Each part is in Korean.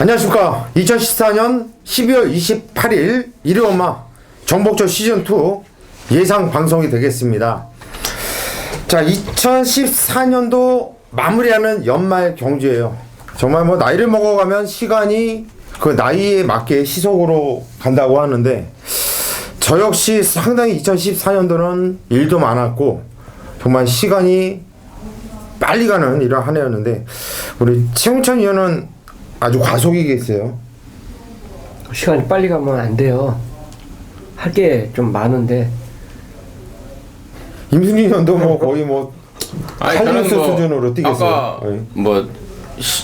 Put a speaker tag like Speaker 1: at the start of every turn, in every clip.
Speaker 1: 안녕하십니까. 2014년 12월 28일 일요엄마 정복절 시즌2 예상 방송이 되겠습니다. 자, 2014년도 마무리하는 연말 경주예요. 정말 뭐 나이를 먹어가면 시간이 그 나이에 맞게 시속으로 간다고 하는데, 저 역시 상당히 2014년도는 일도 많았고 정말 시간이 빨리 가는 이런 한 해였는데, 우리 최홍찬 의원은 아주 과속이겠어요.
Speaker 2: 시간이 빨리 가면 안 돼요. 할 게 좀 많은데.
Speaker 1: 임순진 의원도 뭐 거의 뭐
Speaker 3: 저는
Speaker 1: 수준으로 뛰겠어요.
Speaker 3: 아까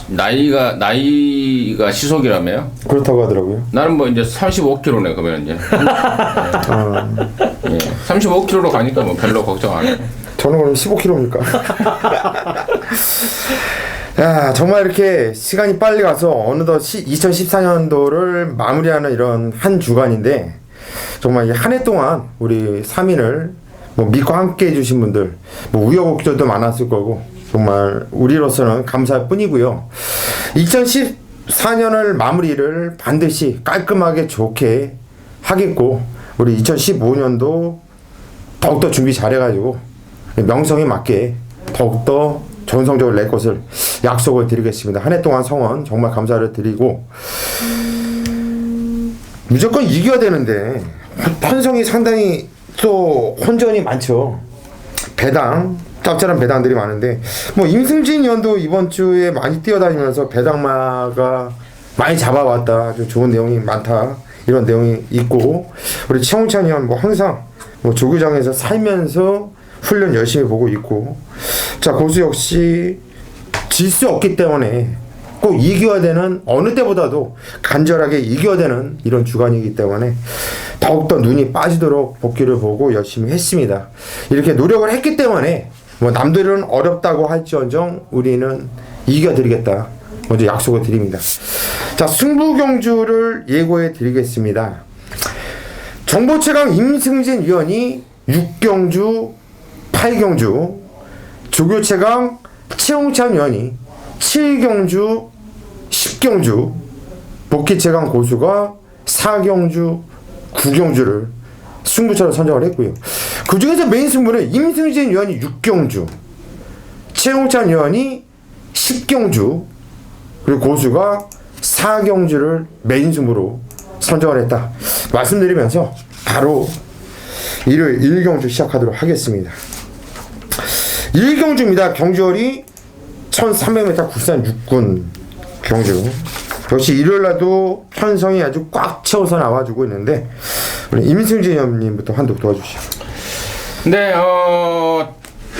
Speaker 3: 나이가 시속이라며요?
Speaker 1: 그렇다고 하더라고요.
Speaker 3: 나는 뭐 이제 35km네 그러면 이제. 35km로 가니까 뭐 별로 걱정 안 해.
Speaker 1: 저는 그럼 15km입니까? 야, 정말 이렇게 시간이 빨리 가서 어느덧 2014년도를 마무리하는 이런 한 주간인데, 정말 한 해 동안 우리 3인을 뭐 믿고 함께 해주신 분들, 뭐 우여곡절도 많았을 거고, 정말 우리로서는 감사할 뿐이고요. 2014년을 마무리를 반드시 깔끔하게 좋게 하겠고, 우리 2015년도 더욱더 준비 잘해가지고 명성에 맞게 더욱더 좋은 성적을 낼 것을 약속을 드리겠습니다. 한 해 동안 성원 정말 감사를 드리고, 무조건 이겨야 되는데 편성이 상당히 또 혼전이 많죠. 배당, 짭짤한 배당들이 많은데, 뭐 임승진 의원도 이번 주에 많이 뛰어다니면서 배당마가 많이 잡아왔다, 아주 좋은 내용이 많다, 이런 내용이 있고, 우리 최홍찬 의원 뭐 항상 뭐 조교장에서 살면서 훈련 열심히 보고 있고, 자, 고수 역시 질 수 없기 때문에 꼭 이겨야 되는, 어느 때보다도 간절하게 이겨야 되는 이런 주간이기 때문에 더욱더 눈이 빠지도록 복귀를 보고 열심히 했습니다. 이렇게 노력을 했기 때문에 뭐 남들은 어렵다고 할지언정 우리는 이겨드리겠다, 먼저 약속을 드립니다. 자, 승부경주를 예고해 드리겠습니다. 정보 최강 임승진 위원이 6경주 8경주, 조교 최강 최홍찬 의원이 7경주 10경주, 복귀 최강 고수가 4경주 9경주를 승부처로 선정을 했고요. 그 중에서 메인 승부는 임승진 의원이 6경주, 최홍찬 의원이 10경주, 그리고 고수가 4경주를 메인 승부로 선정을 했다 말씀드리면서 바로 일요일 1경주 시작하도록 하겠습니다. 1경주입니다. 경주월이 1300m 국산 육군 경주. 역시 일요일날도 편성이 아주 꽉 채워서 나와주고 있는데, 우리 임승진 의원님부터 한독 도와주시죠.
Speaker 3: 네,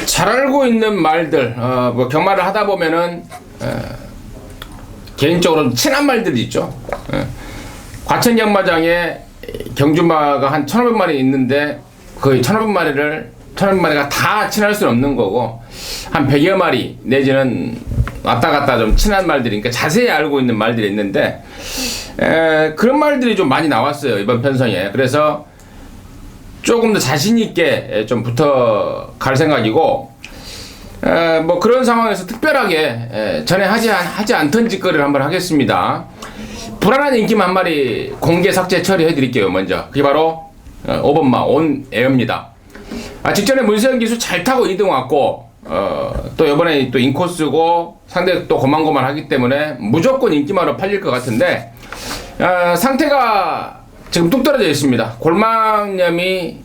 Speaker 3: 잘 알고 있는 말들, 뭐 경마를 하다 보면은 개인적으로 친한 말들이 있죠. 과천 경마장에 경주마가 한 1,500마리 있는데, 거의 1,500마리가 다 친할 수는 없는 거고, 한 100여 마리 내지는 왔다 갔다 좀 친한 말들이니까 자세히 알고 있는 말들이 있는데, 그런 말들이 좀 많이 나왔어요, 이번 편성에. 그래서 조금 더 자신 있게 좀 붙어 갈 생각이고, 뭐 그런 상황에서 특별하게 전에 하지 않던 짓거리를 한번 하겠습니다. 불안한 인기만 한 마리 공개 삭제 처리해 드릴게요. 먼저 그게 바로 5번마 온에어입니다. 직전에 문세영 기수 잘 타고 2등 왔고, 또 이번에 또 인코스고 상대 또 고만고만하기 때문에 무조건 인기마로 팔릴 것 같은데, 상태가 지금 뚝 떨어져 있습니다. 골망염이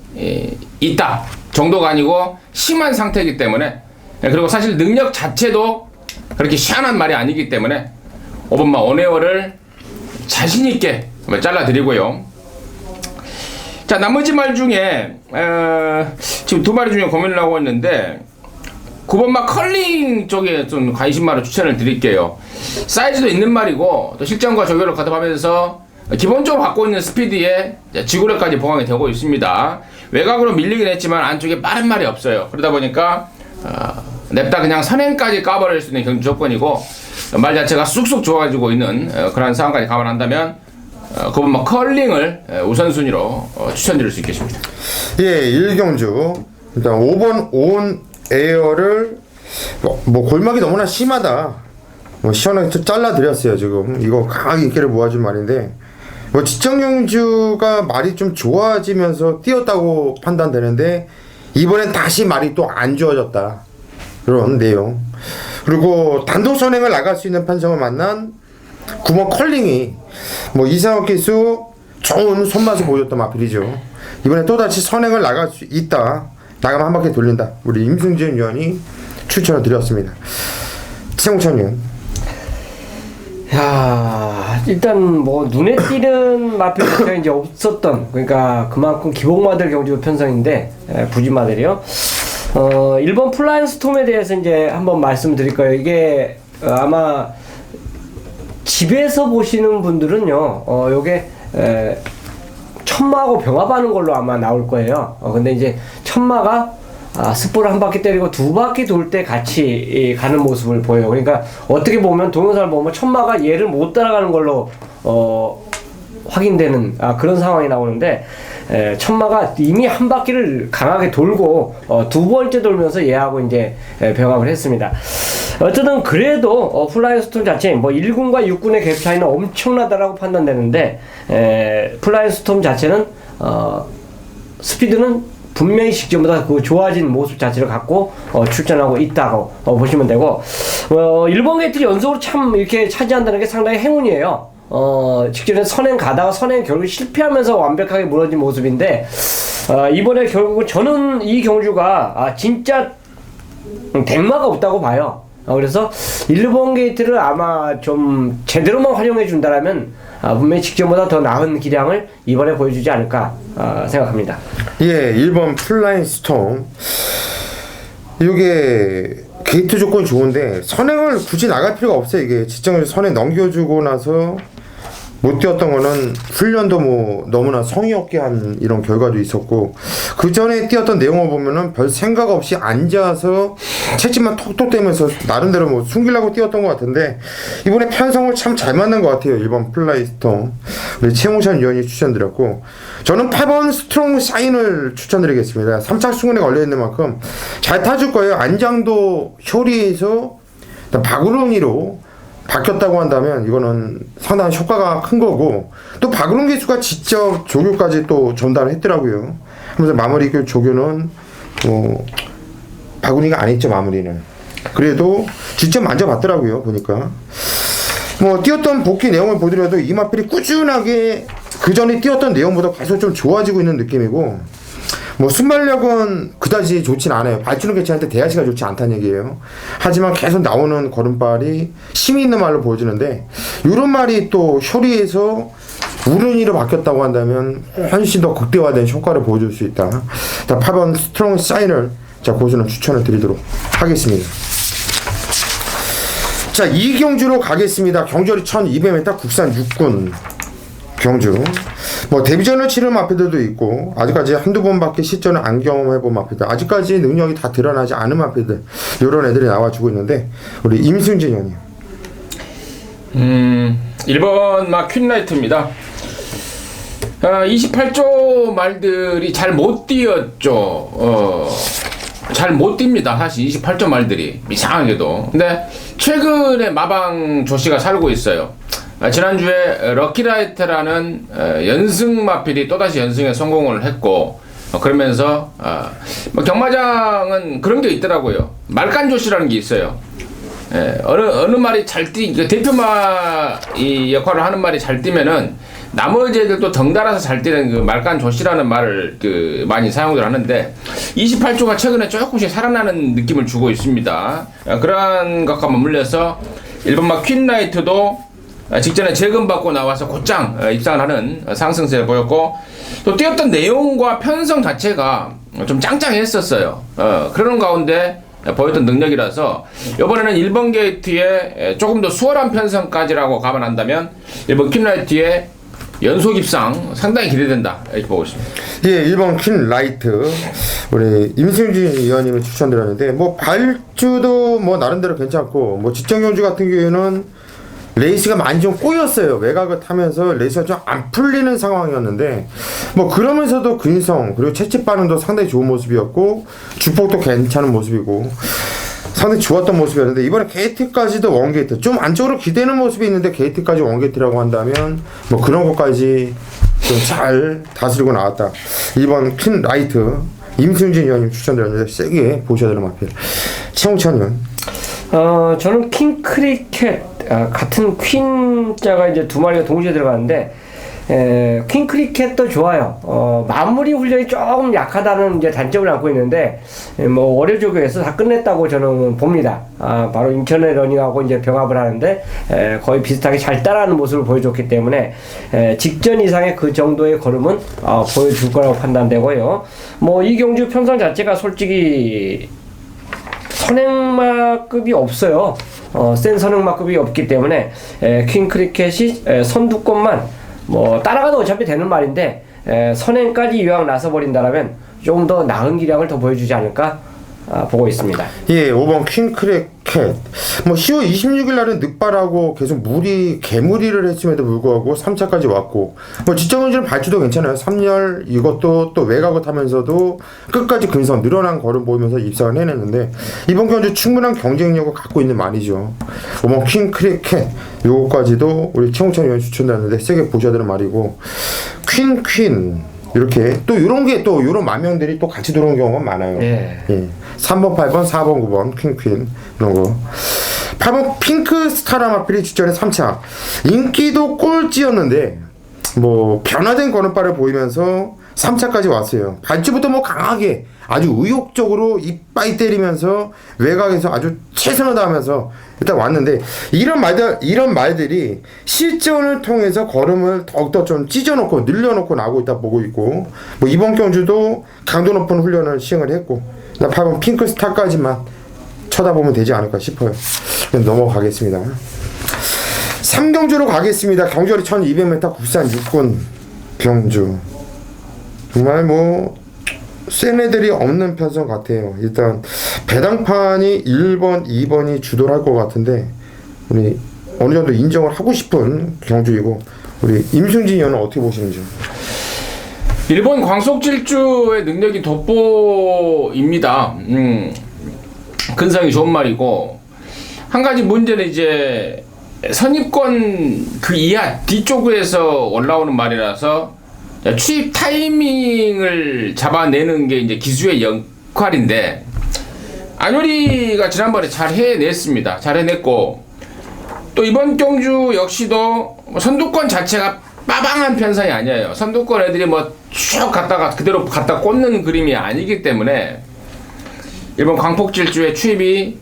Speaker 3: 있다 정도가 아니고 심한 상태이기 때문에, 그리고 사실 능력 자체도 그렇게 시원한 말이 아니기 때문에 5번마 온에어를 자신있게 잘라드리고요. 자, 나머지 말 중에 지금 두 마리 중에 고민을 하고 있는데, 9번마 컬링 쪽에 좀 관심말을 추천을 드릴게요. 사이즈도 있는 말이고, 또 실전과 조교를 거듭하면서 기본적으로 갖고 있는 스피드에 지구력까지 보강이 되고 있습니다. 외곽으로 밀리긴 했지만 안쪽에 빠른 말이 없어요. 그러다 보니까 냅다 그냥 선행까지 까버릴 수 있는 경주 조건이고, 말 자체가 쑥쑥 좋아지고 있는 그런 상황까지 감안한다면 9번마 컬링을 우선순위로 추천드릴 수 있겠습니다.
Speaker 1: 예, 1경주 일단 5번 온 에어를 뭐 골막이 너무나 심하다, 뭐 시원하게 좀 잘라드렸어요. 지금 이거 강하게 인기를 모아준 말인데 뭐 지정용주가 말이 좀 좋아지면서 뛰었다고 판단되는데 이번엔 다시 말이 또 안 좋아졌다 그런 내용. 그리고 단독 선행을 나갈 수 있는 판정을 만난 구멍 컬링이 뭐 이상혁 기수 좋은 손맛을 보여줬던 마필이죠. 이번에 또다시 선행을 나갈 수 있다. 나가면 한 바퀴 돌린다. 우리 임승진 위원이 추천을 드렸습니다. 최홍천 위원.
Speaker 2: 야, 일단 뭐 눈에 띄는 마필이 이제 없었던, 그러니까 그만큼 기복마들 경주 편성인데 부진마들이요. 1번 플라잉 스톰에 대해서 이제 한번 말씀드릴 거예요. 이게 아마 집에서 보시는 분들은요, 요게 천마하고 병합하는 걸로 아마 나올 거예요. 근데 이제 천마가 스포를 한 바퀴 때리고 두 바퀴 돌 때 같이 가는 모습을 보여요. 그러니까 어떻게 보면 동영상을 보면 천마가 얘를 못 따라가는 걸로 확인되는 그런 상황이 나오는데, 천마가 이미 한 바퀴를 강하게 돌고 두 번째 돌면서 얘하고 이제 병합을 했습니다. 어쨌든 그래도 플라잉 스톰 자체 뭐 1군과 6군의 갭 차이는 엄청나다라고 판단되는데, 플라잉 스톰 자체는 스피드는 분명히 직전보다 그 좋아진 모습 자체를 갖고 출전하고 있다고 보시면 되고, 1번 게이트 연속으로 참 이렇게 차지한다는 게 상당히 행운이에요. 직전에 선행 가다가 선행 결국 실패하면서 완벽하게 무너진 모습인데, 이번에 결국은 저는 이 경주가 진짜 대마가 없다고 봐요. 그래서 1번 게이트를 아마 좀 제대로만 활용해 준다라면 분명히 직전보다 더 나은 기량을 이번에 보여주지 않을까 생각합니다.
Speaker 1: 예, 1번 플라잉 스톰. 이게 게이트 조건이 좋은데 선행을 굳이 나갈 필요가 없어요. 이게 지정을 선행 넘겨주고 나서 못 뛰었던 거는 훈련도 뭐 너무나 성의 없게 한 이런 결과도 있었고, 그 전에 뛰었던 내용을 보면은 별 생각 없이 앉아서 채찍만 톡톡 대면서 나름대로 뭐 숨기려고 뛰었던 것 같은데, 이번에 편성을 참 잘 맞는 것 같아요. 1번 플라이스톰 우리 최홍찬 위원이 추천드렸고, 저는 8번 스트롱 샤인을 추천드리겠습니다. 3차 수군에 걸려있는 만큼 잘 타줄 거예요. 안장도 효리에서 박우렁이로 바뀌었다고 한다면 이거는 상당히 효과가 큰 거고, 또 박우렁 기수가 직접 조교까지 또 전달을 했더라고요. 하면서 마무리 그 조교는 뭐 박우렁이가 안 했죠. 마무리는 그래도 직접 만져봤더라고요. 보니까 뭐 뛰었던 복귀 내용을 보더라도 이마필이 꾸준하게 그 전에 뛰었던 내용보다 계속 좀 좋아지고 있는 느낌이고, 뭐 순발력은 그다지 좋진 않아요. 발주는 괜찮은데 대하시가 좋지 않다는 얘기예요. 하지만 계속 나오는 걸음발이 힘이 있는 말로 보여지는데, 이런 말이 또 효리에서 우른이로 바뀌었다고 한다면 훨씬 더 극대화된 효과를 보여줄 수 있다. 자, 8번 스트롱 사인을 고수는 추천을 드리도록 하겠습니다. 자, 이 경주로 가겠습니다. 경주리 1200m 국산 6군 경주. 뭐 데뷔전을 치른 마필들도 있고, 아직까지 한두 번밖에 실전을 안 경험해본 마필들, 아직까지 능력이 다 드러나지 않은 마필들, 이런 애들이 나와주고 있는데, 우리 임승진 형님.
Speaker 3: 1번 막 퀸라이트입니다. 28조 말들이 잘 못 뛰었죠. 잘 못 뜁니다. 사실 28조 말들이 이상하게도. 근데 최근에 마방 조씨가 살고 있어요. 지난주에 럭키라이트라는 연승 마필이 또다시 연승에 성공을 했고, 그러면서 뭐 경마장은 그런 게 있더라고요. 말간조씨라는 게 있어요. 어느 말이 잘 대표마 이 역할을 하는 말이 잘 뛰면은 나머지 애들도 덩달아서 잘 뛰는 그 말간조씨라는 말을 많이 사용을 하는데, 28조가 최근에 조금씩 살아나는 느낌을 주고 있습니다. 그러한 것과 맞물려서 1번 막 퀸라이트도 직전에 재검받고 나와서 곧장 입상을 하는 상승세를 보였고, 또 뛰었던 내용과 편성 자체가 좀 짱짱했었어요. 그런 가운데 보였던 능력이라서 이번에는 1번 게이트에 조금 더 수월한 편성까지라고 감안한다면 1번 퀸라이트의 연속 입상 상당히 기대된다, 이렇게 보고 있습니다.
Speaker 1: 예, 1번 퀸라이트 우리 임승진 위원님이 추천드렸는데, 뭐 발주도 뭐 나름대로 괜찮고, 뭐 직전경주 같은 경우에는 레이스가 많이 좀 꼬였어요. 외곽을 타면서 레이스가 좀 안 풀리는 상황이었는데, 뭐 그러면서도 근성 그리고 채찍 반응도 상당히 좋은 모습이었고, 주폭도 괜찮은 모습이고, 상당히 좋았던 모습이었는데 이번에 게이트까지도 원게이트 좀 안쪽으로 기대는 모습이 있는데 게이트까지 원게이트라고 한다면 뭐 그런 것까지 좀 잘 다스리고 나왔다. 이번 퀸 라이트 임승진 위원님 추천드렸는데 세게 보셔야 되는 마필. 최홍찬 의원.
Speaker 2: 저는 킹 크리켓 같은 퀸자가 이제 두 마리가 동시에 들어가는데 킹 크리켓도 좋아요. 마무리 훈련이 조금 약하다는 이제 단점을 안고 있는데 뭐 월요 조교에서 다 끝냈다고 저는 봅니다. 바로 인천의 러닝하고 이제 병합을 하는데 거의 비슷하게 잘 따라하는 모습을 보여줬기 때문에 직전 이상의 그 정도의 걸음은 보여줄 거라고 판단되고요. 뭐 이 경주 편성 자체가 솔직히 선행마급이 없어요. 센 선행마급이 없기 때문에 퀸 크리켓이 선두권만 뭐 따라가도 어차피 되는 말인데 선행까지 이왕 나서버린다라면 조금 더 나은 기량을 더 보여주지 않을까 보고 있습니다.
Speaker 1: 예, 5번 퀸 크리켓. 뭐 10월 26일 날은 늑발하고 계속 개무리를 했음에도 불구하고 3차까지 왔고 뭐 지정은질 발주도 괜찮아요. 3열 이것도 또 외곽을 타면서도 끝까지 근성 늘어난 걸음 보이면서 입상을 해냈는데 이번 경주 충분한 경쟁력을 갖고 있는 말이죠. 5번 퀸 크리켓 요거까지도 우리 최홍찬 의원 추천드렸는데 세게 보셔야 되는 말이고 퀸 이렇게 또 이런 게 또 이런 만명들이 또 같이 들어온 경우가 많아요.
Speaker 2: 예.
Speaker 1: 3번, 8번, 4번, 9번 퀸 이런 거. 8번 핑크 스타라마필이 직전에 3차 인기도 꼴찌였는데 뭐 변화된 걸음발을 보이면서 3차까지 왔어요. 발주부터 뭐 강하게 아주 의욕적으로 이빠이 때리면서 외곽에서 아주 최선을 다하면서 일단 왔는데 이런 말들이 실전을 통해서 걸음을 더욱더 좀 찢어놓고 늘려놓고 나오고 있다 보고 있고 뭐 이번 경주도 강도 높은 훈련을 시행을 했고 8번 핑크스타까지만 쳐다보면 되지 않을까 싶어요. 그럼 넘어가겠습니다. 3경주로 가겠습니다. 경주거리 1200m 국산 육군 경주. 정말 뭐 센 애들이 없는 편성 같아요. 일단 배당판이 1번, 2번이 주도를 할 것 같은데 우리 어느 정도 인정을 하고 싶은 경주이고 우리 임승진 의원은 어떻게 보시는지.
Speaker 3: 일본 광속질주의 능력이 돋보입니다. 근성이 좋은 말이고 한 가지 문제는 이제 선입권 그 이하 뒤쪽에서 올라오는 말이라서 취입 타이밍을 잡아내는 게 이제 기수의 역할인데 안효리가 지난번에 잘 해냈습니다. 잘 해냈고 또 이번 경주 역시도 선두권 자체가 빠방한 편성이 아니에요. 선두권 애들이 뭐 쭉 갔다가 그대로 갖다 꽂는 그림이 아니기 때문에 이번 광폭질주의 취입이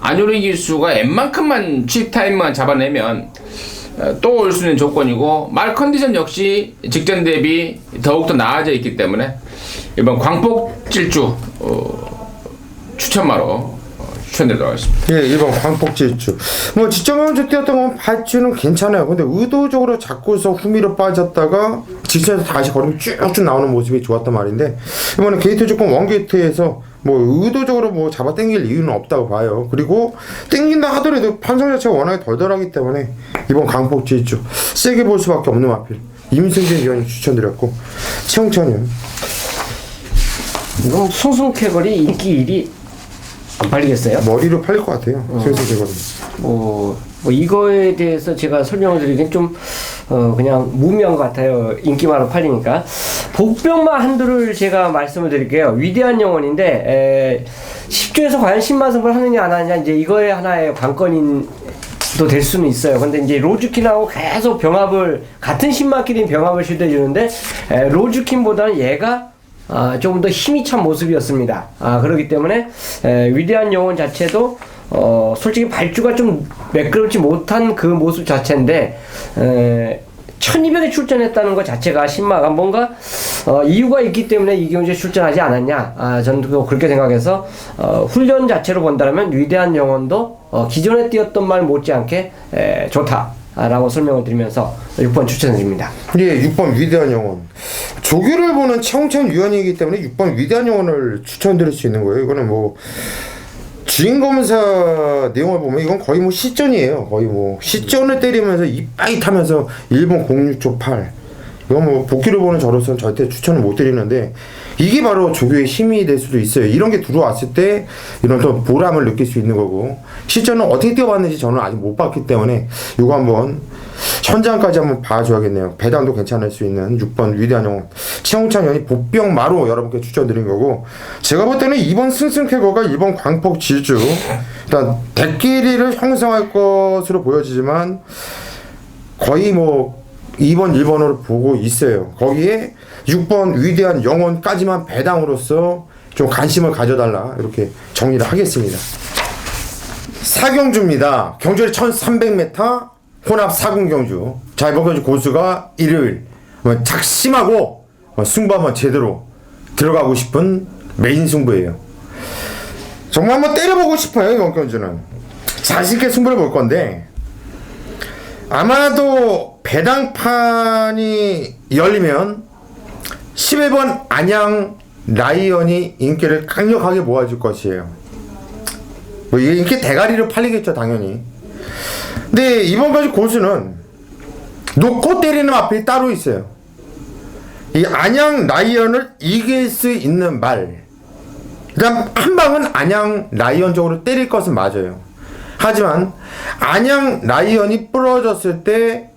Speaker 3: 안효리 기수가 웬만큼만 취입 타이밍만 잡아내면 또 올 수 있는 조건이고 말 컨디션 역시 직전 대비 더욱더 나아져 있기 때문에 이번 광폭질주 추천마로 추천드리도록 하겠습니다.
Speaker 1: 예, 1번 광폭질주. 뭐 지점경주 뛰었던 건 발주는 괜찮아요. 근데 의도적으로 잡고서 후미로 빠졌다가 직전에서 다시 걸으면 쭉쭉 나오는 모습이 좋았단 말인데 이번에 게이트 조건 원게이트에서 뭐 의도적으로 뭐 잡아 당길 이유는 없다고 봐요. 그리고 당긴다 하더라도 판정 자체가 워낙에 덜덜하기 때문에 이번 광폭질주 세게 볼 수밖에 없는 마필. 임승진 위원이 추천드렸고 최홍찬 의원.
Speaker 2: 이건 소승 캐거리 인기 1위 안 팔리겠어요?
Speaker 1: 머리로 팔릴 것 같아요. 슬슬 되거든요.
Speaker 2: 뭐 이거에 대해서 제가 설명을 드리긴 좀 그냥 무미한 것 같아요. 인기만으로 팔리니까. 복병마 한두를 제가 말씀을 드릴게요. 위대한 영혼인데 10조에서 과연 10만 승부를 하느냐 안 하느냐 이제 이거에 하나의 관건인 도 될 수는 있어요. 근데 이제 로즈킨하고 계속 병합을 같은 신마끼리 병합을 시도해 주는데 로즈킨보다는 얘가 조금 더 힘이 찬 모습이었습니다. 그렇기 때문에 위대한 영혼 자체도 솔직히 발주가 좀 매끄럽지 못한 그 모습 자체인데 1200에 출전했다는 것 자체가 신마가 뭔가 이유가 있기 때문에 이경주에 출전하지 않았냐. 저는 그렇게 생각해서 훈련 자체로 본다면 위대한 영혼도 기존에 뛰었던 말 못지않게 좋다라고 설명을 드리면서 6번 추천드립니다.
Speaker 1: 예, 6번 위대한 영혼. 조교를 보는 최홍찬 위원이기 때문에 6번 위대한 영혼을 추천드릴 수 있는 거예요. 이거는 뭐 주인검사 내용을 보면 이건 거의 뭐 시전이에요. 거의 뭐 시전을 때리면서 이빠이 타면서 일본 06조 8 이거 뭐 복귀를 보는 저로서는 절대 추천을 못 드리는데 이게 바로 조교의 힘이 될 수도 있어요. 이런 게 들어왔을 때 이런 또 보람을 느낄 수 있는 거고 실전은 어떻게 뛰어봤는지 저는 아직 못 봤기 때문에 이거 한번 현장까지 한번 봐줘야겠네요. 배당도 괜찮을 수 있는 6번 위대한 영웅 최홍찬 연이 복병마로 여러분께 추천드린 거고 제가 볼 때는 2번 승승쾌거가 1번 광폭 질주 일단 대끼리를 형성할 것으로 보여지지만 거의 뭐 2번 1번으로 보고 있어요. 거기에 6번 위대한 영혼까지만 배당으로서 좀 관심을 가져달라 이렇게 정리를 하겠습니다. 사경주입니다. 경주리 1300m 혼합 4군 경주. 자 이번 경주 고수가 일요일 작심하고 승부 한번 제대로 들어가고 싶은 메인 승부예요. 정말 한번 때려보고 싶어요. 이번 경주는 자신있게 승부를 볼 건데 아마도 배당판이 열리면 11번 안양 라이언이 인기를 강력하게 모아줄 것이에요. 뭐 이게 인기 대가리로 팔리겠죠 당연히. 근데 이번 가지 고수는 놓고 때리는 앞이 따로 있어요. 이 안양 라이언을 이길 수 있는 말. 일단 한 방은 안양 라이언적으로 때릴 것은 맞아요. 하지만 안양 라이언이 부러졌을 때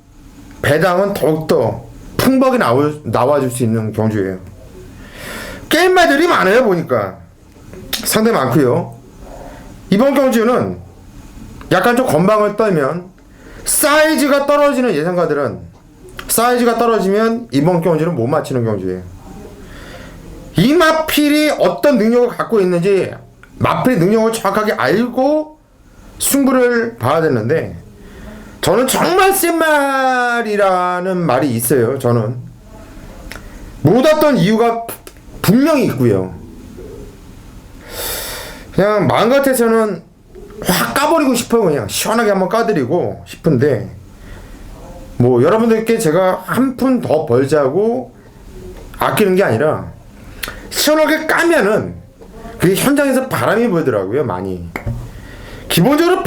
Speaker 1: 배당은 더욱더 풍박이 나와줄 수 있는 경주예요. 게임말들이 많아요 보니까 상당히 많고요. 이번 경주는 약간 좀 건방을 떨면 사이즈가 떨어지는 예상가들은 사이즈가 떨어지면 이번 경주는 못 맞히는 경주예요. 이 마필이 어떤 능력을 갖고 있는지 마필의 능력을 정확하게 알고 승부를 봐야 되는데 저는 정말 센 말이라는 말이 있어요. 저는 못 왔던 이유가 분명히 있고요. 그냥 마음 같아서는 확 까버리고 싶어요. 그냥 시원하게 한번 까드리고 싶은데 뭐 여러분들께 제가 한 푼 더 벌자고 아끼는 게 아니라 시원하게 까면은 그게 현장에서 바람이 불더라고요. 많이 기본적으로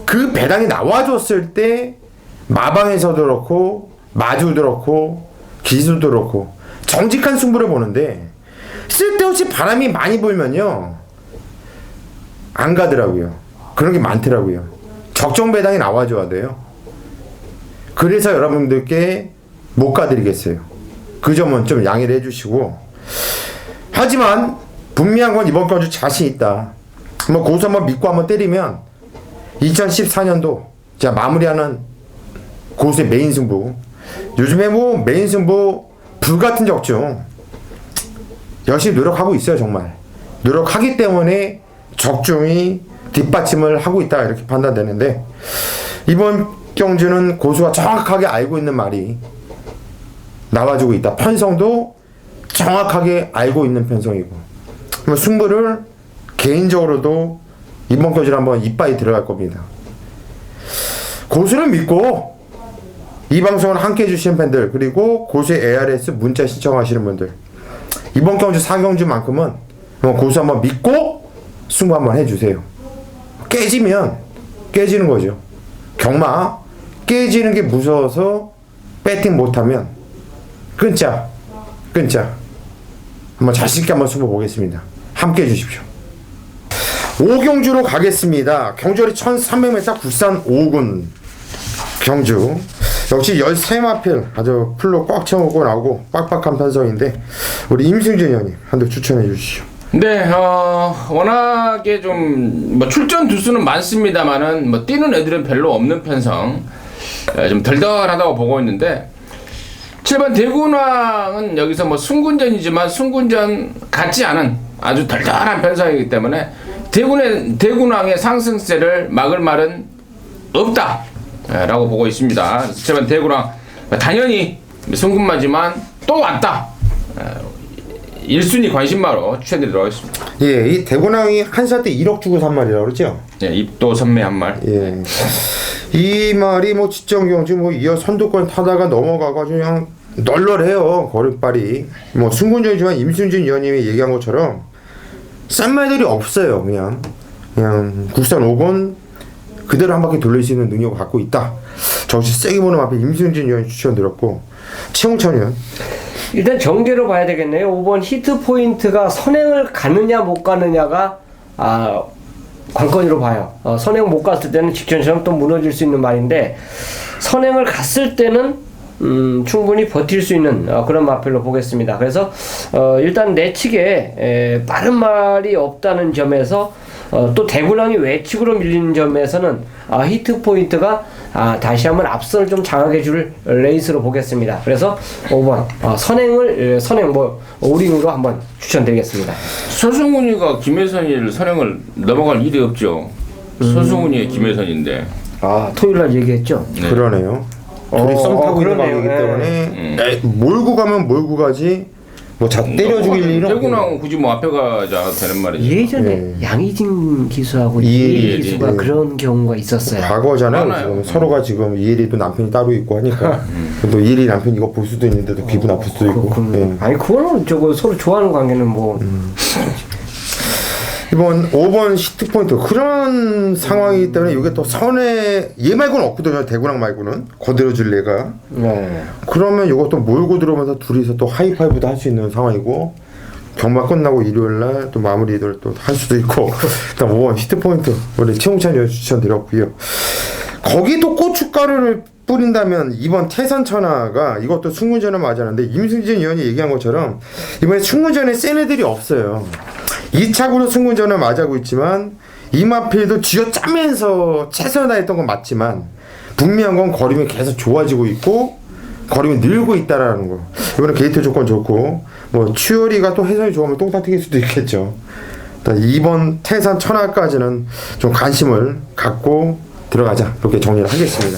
Speaker 1: 그 배당이 나와줬을 때 마방에서도 그렇고 마주도 그렇고 기수도 그렇고 정직한 승부를 보는데 쓸데없이 바람이 많이 불면요 안 가더라고요. 그런 게 많더라고요. 적정 배당이 나와줘야 돼요. 그래서 여러분들께 못 가드리겠어요. 그 점은 좀 양해를 해주시고 하지만 분명한 건 이번 경주 자신 있다. 한번 고수 한번 믿고 한번 때리면 2014년도 자 마무리하는 고수의 메인 승부. 요즘에 뭐 메인 승부 불같은 적중 열심히 노력하고 있어요. 정말 노력하기 때문에 적중이 뒷받침을 하고 있다 이렇게 판단되는데 이번 경주는 고수가 정확하게 알고 있는 말이 나와주고 있다. 편성도 정확하게 알고 있는 편성이고 승부를 개인적으로도 이번 경주를 한번 이빠이 들어갈 겁니다. 고수를 믿고 이 방송을 함께 해주시는 팬들 그리고 고수의 ARS 문자 신청하시는 분들 이번 경주 4경주만큼은 고수 한번 믿고 승부 한번 해주세요. 깨지면 깨지는 거죠. 경마 깨지는 게 무서워서 배팅 못하면 끊자 한번 자신있게 한번 승부 보겠습니다. 함께 해주십시오. 5경주로 가겠습니다. 경주리 1300m 국산 5군 경주 역시 13마필 아주 풀로 꽉 채우고 나오고 빡빡한 편성인데 우리 임승준 의원님 한번 추천해 주시죠.
Speaker 3: 네, 워낙에 좀 뭐 출전 두수는 많습니다만은 뭐 뛰는 애들은 별로 없는 편성 좀 덜덜하다고 보고 있는데 7번 대군왕은 여기서 뭐 순군전이지만 순군전 같지 않은 아주 덜덜한 편성이기 때문에 대군왕의 상승세를 막을 말은 없다 라고 보고 있습니다. 7번 대군왕 당연히 순군마지만 또 왔다 1순위 관심마로 추천드리도록 하겠습니다.
Speaker 1: 예, 이 대군왕이 한 살 때 1억 주고 산 말이라고 그러죠?
Speaker 3: 예, 입도 선매 한 말.
Speaker 1: 예. 이 말이 뭐 직전경주 뭐 이어 선두권 타다가 넘어가가지고 그냥 널널해요. 걸음발이. 뭐 순군전이지만 임순진 의원님이 얘기한 것처럼 싼 말들이 없어요. 그냥 국산 5권 그대로 한 바퀴 돌릴 수 있는 능력을 갖고 있다. 정신 세게 보는 앞에 임승진 의원이 추천드렸고 최홍찬 의원.
Speaker 2: 일단 정제로 봐야 되겠네요. 5번 히트 포인트가 선행을 가느냐 못 가느냐가 관건으로 봐요. 선행 못 갔을 때는 직전처럼 또 무너질 수 있는 말인데 선행을 갔을 때는 충분히 버틸 수 있는 그런 마필로 보겠습니다. 그래서 일단 내측에 빠른 말이 없다는 점에서 또 대구랑이 외측으로 밀리는 점에서는 히트 포인트가 다시 한번 앞선을 좀 장악해 줄 레이스로 보겠습니다. 그래서 5번 선행 오링으로 한번 추천드리겠습니다.
Speaker 3: 서승훈이가 김혜선이를 선행을 넘어갈 일이 없죠. 서승훈이 김혜선인데.
Speaker 2: 토요일날 얘기했죠.
Speaker 3: 네.
Speaker 1: 그러네요. 둘이 썸 타고 있는
Speaker 2: 그러네요.
Speaker 1: 관계이기 때문에 몰고 가면 몰고 가지 뭐 때려 죽일 일은
Speaker 3: 대구랑 굳이 뭐 앞에 가자 되는 말이지.
Speaker 2: 예전에 양희진 기수하고
Speaker 1: 이혜리
Speaker 2: 이혜리 기수가
Speaker 1: 예.
Speaker 2: 그런 경우가 있었어요.
Speaker 1: 과거잖아요.
Speaker 3: 많아요.
Speaker 1: 지금 서로가 지금 이혜리도 남편이 따로 있고 하니까 또 이혜리 남편 이거 볼 수도 있는데도 기분 나쁠 수도 있고. 예.
Speaker 2: 아니 그거는 서로 좋아하는 관계는 뭐
Speaker 1: 이번 5번 시트 포인트 그런 상황이기 때문에 이게 또 선에 얘 말고는 없거든요. 대구랑 말고는 거들어줄 애가.
Speaker 2: 네.
Speaker 1: 그러면 이것도 몰고 들어오면서 둘이서 또 하이파이브도 할 수 있는 상황이고 경마 끝나고 일요일날 또 마무리를 또 할 수도 있고 일단 5번 히트 포인트 우리 최홍찬 의원 추천드렸고요. 거기도 고춧가루를 뿌린다면 이번 태산천하가 이것도 승무전은 맞았는데 임승진 의원이 얘기한 것처럼 이번에 승무전에 센 애들이 없어요. 2차구로 승무전은 맞아고 있지만 이마필도 쥐어짜면서 최선을 다했던 건 맞지만 분명한 건 걸음이 계속 좋아지고 있고 걸음이 늘고 있다라는 거. 이번에 게이트 조건 좋고 뭐 추열이가 또 해선이 좋으면 똥 튀길 수도 있겠죠. 일단 이번 태산 천하까지는 좀 관심을 갖고 들어가자 이렇게 정리를 하겠습니다.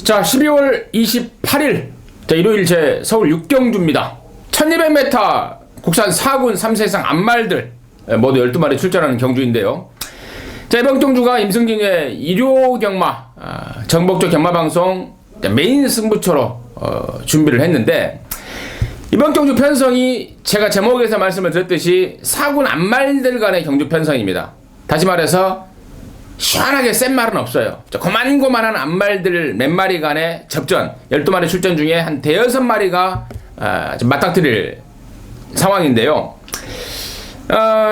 Speaker 3: 자, 12월 28일 자, 일요일 제 서울 6경주입니다. 1200m 국산 4군 3세상 암말들 모두 12마리 출전하는 경주인데요. 자, 이번 경주가 임승진의 일요 경마 정복조 경마방송 메인 승부처로 준비를 했는데 이번 경주 편성이 제가 제목에서 말씀을 드렸듯이 4군 암말들 간의 경주 편성입니다. 다시 말해서 시원하게 센 말은 없어요. 고만고만한 암말들 몇 마리 간의 접전 12마리 출전 중에 한 대여섯 마리가 맞닥뜨릴 상황인데요.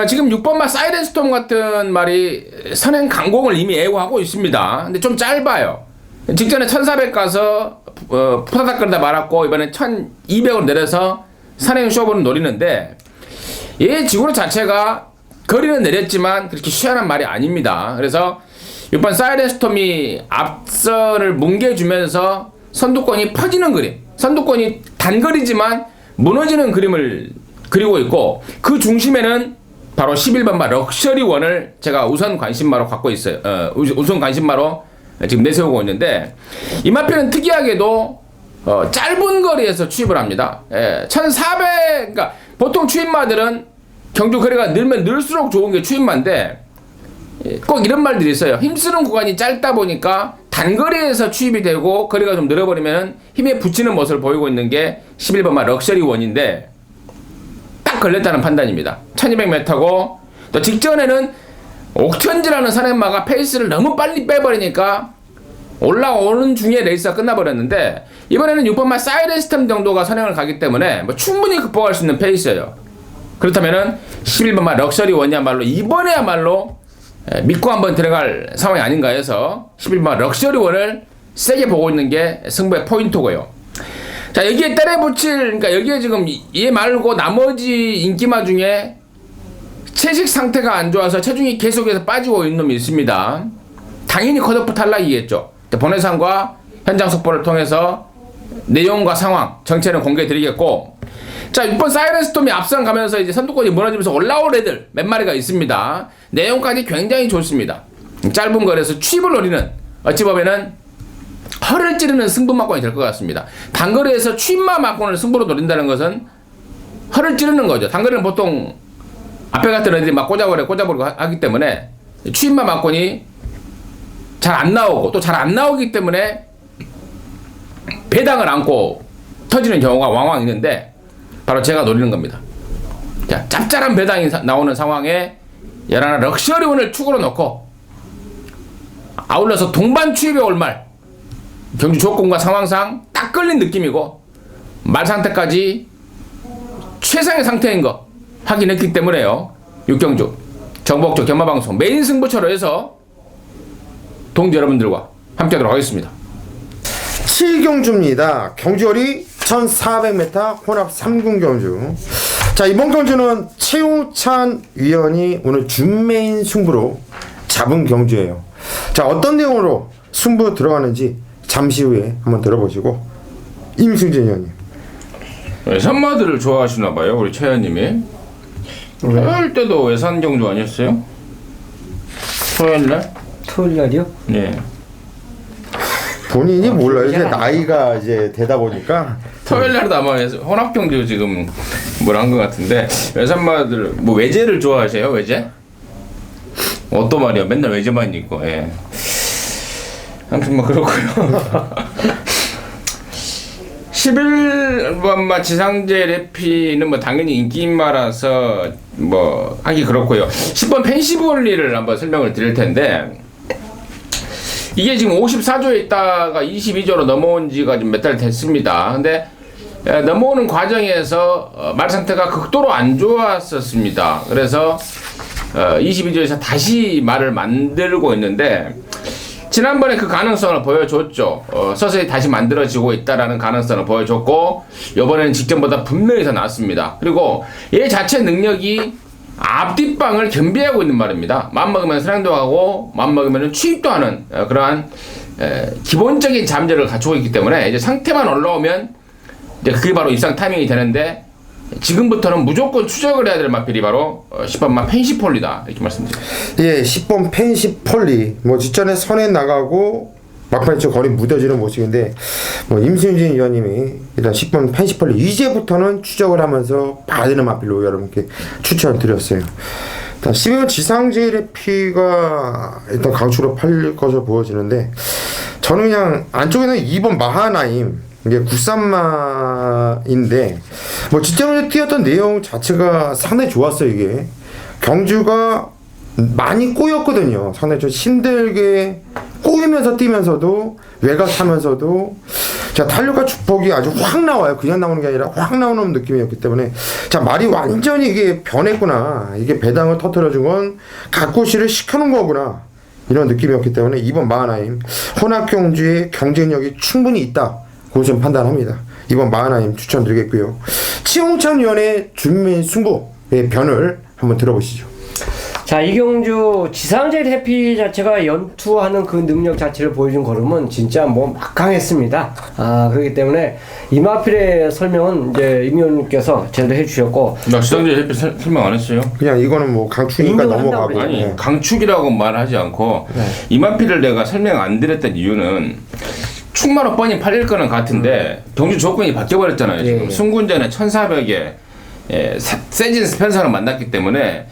Speaker 3: 지금 6번마 사이렌스톰 같은 말이 선행 강공을 이미 예고하고 있습니다. 근데 좀 짧아요. 직전에 1400 가서 푸다닥 거리다 말았고 이번에 1200으로 내려서 선행 쇼부를 노리는데 얘 지구로 자체가 거리는 내렸지만 그렇게 시원한 말이 아닙니다. 그래서 6번 사이렌스톰이 앞선을 뭉개주면서 선두권이 퍼지는 그림, 선두권이 단거리지만 무너지는 그림을 그리고 있고 그 중심에는 바로 11번마 럭셔리원을 제가 우선 관심마로 갖고 있어요. 우선 관심마로 지금 내세우고 있는데 이마표는 특이하게도 짧은 거리에서 추입을 합니다. 1400, 그러니까 보통 추입마들은 경주 거리가 늘면 늘수록 좋은 게 추입마인데 꼭 이런 말들이 있어요. 힘쓰는 구간이 짧다 보니까 단거리에서 추입이 되고 거리가 좀 늘어버리면 힘에 붙이는 모습을 보이고 있는 게 11번마 럭셔리원인데 딱 걸렸다는 판단입니다. 1200m고 또 직전에는 옥천지라는 산행마가 페이스를 너무 빨리 빼버리니까 올라오는 중에 레이스가 끝나버렸는데 이번에는 6번마 사이렌스톰 정도가 선행을 가기 때문에 뭐 충분히 극복할 수 있는 페이스예요. 그렇다면은 11번마 럭셔리원이야말로 이번에야말로 믿고 한번 들어갈 상황이 아닌가 해서 11번마 럭셔리원을 세게 보고 있는 게 승부의 포인트고요. 자, 여기에 때려 붙일, 그러니까 여기에 지금 얘 말고 나머지 인기마 중에 체식 상태가 안 좋아서 체중이 계속해서 빠지고 있는 놈이 있습니다. 당연히 컷오프 탈락이겠죠. 본회상과 현장 속보를 통해서 내용과 상황, 정체는 공개해 드리겠고, 자, 6번 사이렌스톰이 앞선 가면서 이제 선두권이 무너지면서 올라올 애들 몇 마리가 있습니다. 내용까지 굉장히 좋습니다. 짧은 거리에서 추입을 노리는, 어찌 보면은 허를 찌르는 승부막권이 될 것 같습니다. 단거리에서 추입마 막권을 승부로 노린다는 것은 허를 찌르는 거죠. 단거리는 보통 앞에 같은 애들이 막 꽂아버리고 하기 때문에 추입마 막권이 잘 안 나오고 또 잘 안 나오기 때문에 배당을 안고 터지는 경우가 왕왕 있는데 바로 제가 노리는 겁니다. 자, 짭짤한 배당이 나오는 상황에 11 럭셔리원을 축으로 놓고 아울러서 동반 추입에 올 말 경주 조건과 상황상 딱 끌린 느낌이고 말 상태까지 최상의 상태인 거 확인했기 때문에요. 육경주 정복조 경마방송 메인 승부처로 해서 동지 여러분들과 함께하도록 하겠습니다.
Speaker 1: 7경주입니다. 경주거리 1400m 혼합 3군 경주. 자, 이번 경주는 최우찬 위원이 오늘 준메인 승부로 잡은 경주예요. 자, 어떤 내용으로 승부 들어가는지 잠시 후에 한번 들어보시고 임승진 위원님.
Speaker 3: 외산마들을 좋아하시나 봐요, 우리 최 의원님이. 토요일 때도 외산 경주 아니었어요? 토요일 날?
Speaker 2: 토요일 날이요?
Speaker 3: 네.
Speaker 1: 본인이 몰라요. 이제
Speaker 2: 아니야.
Speaker 1: 나이가 이제 되다 보니까.
Speaker 3: 토요일 날도 아마 혼합 경주 지금 뭘 한 것 같은데 외산마들 뭐 외제를 좋아하세요? 외제? 어떤 말이야? 맨날 외제만 입고. 예. 아무튼 뭐 그렇고요. 11번마 지상제 레피는 뭐 당연히 인기인마라서 뭐 하기 그렇고요. 10번 펜시볼리를 한번 설명을 드릴 텐데 이게 지금 54조에 있다가 22조로 넘어온 지가 좀 몇 달 됐습니다. 근데 넘어오는 과정에서 말 상태가 극도로 안 좋았었습니다. 그래서 22조에서 다시 말을 만들고 있는데 지난번에 그 가능성을 보여줬죠. 서서히 다시 만들어지고 있다라는 가능성을 보여줬고 이번에는 직전보다 분명히 더 낫습니다. 그리고 얘 자체 능력이 앞뒷방을 겸비하고 있는 말입니다. 맘먹으면 사냥도 하고 맘먹으면 취입도 하는 그러한 기본적인 잠재를 갖추고 있기 때문에 이제 상태만 올라오면 이제 그게 바로 입상 타이밍이 되는데 지금부터는 무조건 추적을 해야 될 마필이 바로 10번마 펜시폴리다 이렇게 말씀드립니다.
Speaker 1: 예, 10번 펜시폴리. 뭐 직전에 선에 나가고 막판에 저 거리 무뎌지는 모습인데 뭐 임승진 위원님이 일단 10번 펜시폴리 이제부터는 추적을 하면서 봐야 되는 마필로 여러분께 추천드렸어요. 일단 12번 지상제일의 피가 일단 강추로 팔릴 것으로 보여지는데 저는 그냥 안쪽에는 2번 마하나임 이게 93마인데 뭐 직전에 뛰었던 내용 자체가 상당히 좋았어요. 이게 경주가 많이 꼬였거든요. 상당히 좀 힘들게 꼬이면서 뛰면서도 외곽하면서도 자 탄력과 축복이 아주 확 나와요. 그냥 나오는 게 아니라 확 나오는 느낌이었기 때문에 자 말이 완전히 이게 변했구나. 이게 배당을 터뜨려준 건 각고시를 시켜놓은 거구나. 이런 느낌이었기 때문에 이번 마하나임 혼합경주의 경쟁력이 충분히 있다. 그걸 좀 판단합니다. 이번 마하나임 추천드리겠고요. 치홍찬 위원의 준메인 승부의 변을 한번 들어보시죠.
Speaker 2: 자, 이경주 지상제 해피 자체가 연투하는 그 능력 자체를 보여준 걸음은 진짜 뭐 막강했습니다. 그렇기 때문에 이마필의 설명은 이제 임 의원님께서 제대로 해주셨고.
Speaker 3: 나 지상제 해피 설명 안 했어요.
Speaker 1: 그냥 이거는 뭐 강추니까
Speaker 2: 인정을
Speaker 1: 넘어가고.
Speaker 2: 한다고
Speaker 3: 아니
Speaker 1: 네.
Speaker 3: 강축이라고 말하지 않고
Speaker 2: 네.
Speaker 3: 이마피를 내가 설명 안 드렸던 이유는 충마로 뻔히 팔릴 거는 같은데 경주 조건이 바뀌어버렸잖아요.
Speaker 2: 예,
Speaker 3: 지금
Speaker 2: 예.
Speaker 3: 승군전에 1400에 세진 스펜서를 만났기 때문에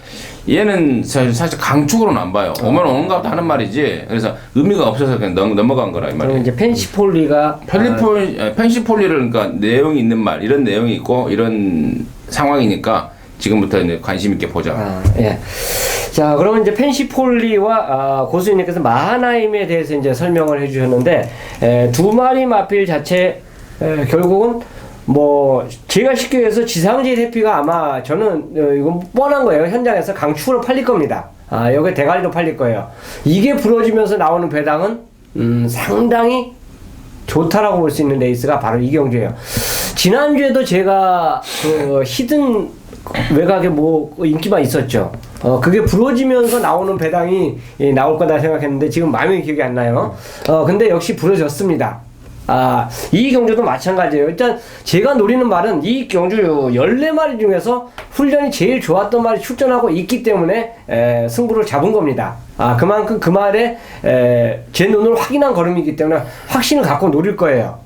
Speaker 3: 얘는 사실 강축으로는 안 봐요. 오면 오는가 보다 하는 말이지. 그래서 의미가 없어서 그냥 넘어간 거라 이
Speaker 2: 그럼
Speaker 3: 말이에요.
Speaker 2: 이제 펜시폴리가
Speaker 3: 펜시폴리를 그러니까 내용이 있는 말 이런 내용이 있고 이런 상황이니까 지금부터 이제 관심 있게 보자.
Speaker 2: 예. 자, 그러면 이제 펜시폴리와 고수님께서 마하나임에 대해서 이제 설명을 해주셨는데 두 마리 마필 자체 결국은 뭐 제가 쉽게 해서 지상제 해피가 아마 저는 이건 뻔한 거예요. 현장에서 강축으로 팔릴 겁니다. 여기 대가리로 팔릴 거예요. 이게 부러지면서 나오는 배당은 상당히 좋다라고 볼 수 있는 레이스가 바로 이경주예요. 지난주에도 제가 그 히든 외곽에 뭐 인기만 있었죠. 그게 부러지면서 나오는 배당이 나올 거다 생각했는데 지금 마음이 기억이 안 나요. 근데 역시 부러졌습니다. 이 경주도 마찬가지예요. 일단 제가 노리는 말은 이 경주 14마리 중에서 훈련이 제일 좋았던 말이 출전하고 있기 때문에 승부를 잡은 겁니다. 그만큼 그 말에 제 눈으로 확인한 걸음이기 때문에 확신을 갖고 노릴 거예요.